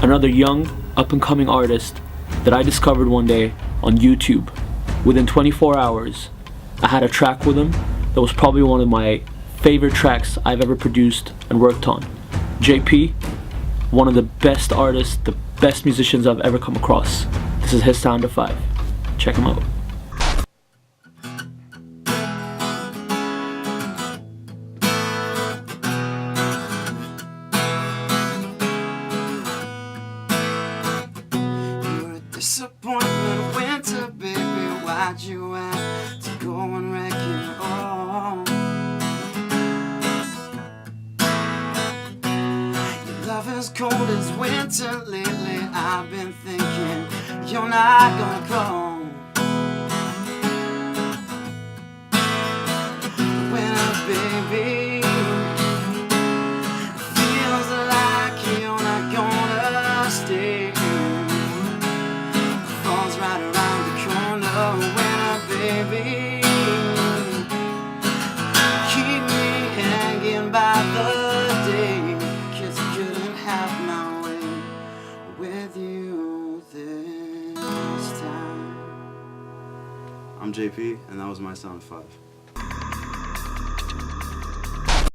another young, up-and-coming artist that I discovered one day on YouTube. Within 24 hours, I had a track with him that was probably one of my favorite tracks I've ever produced and worked on. JP, one of the best artists, the best musicians I've ever come across. This is his Sound of 5. Check him out. Disappointment winter, baby, why'd you have to go and wreck it all? Your love is cold as winter lately, I've been thinking you're not gonna come. Winter, baby, feels like you're not gonna stay. Right around the corner, winter, baby, keep me hanging by the day, 'cause I couldn't have my way with you this time. I'm JP, and that was my Sound of 5.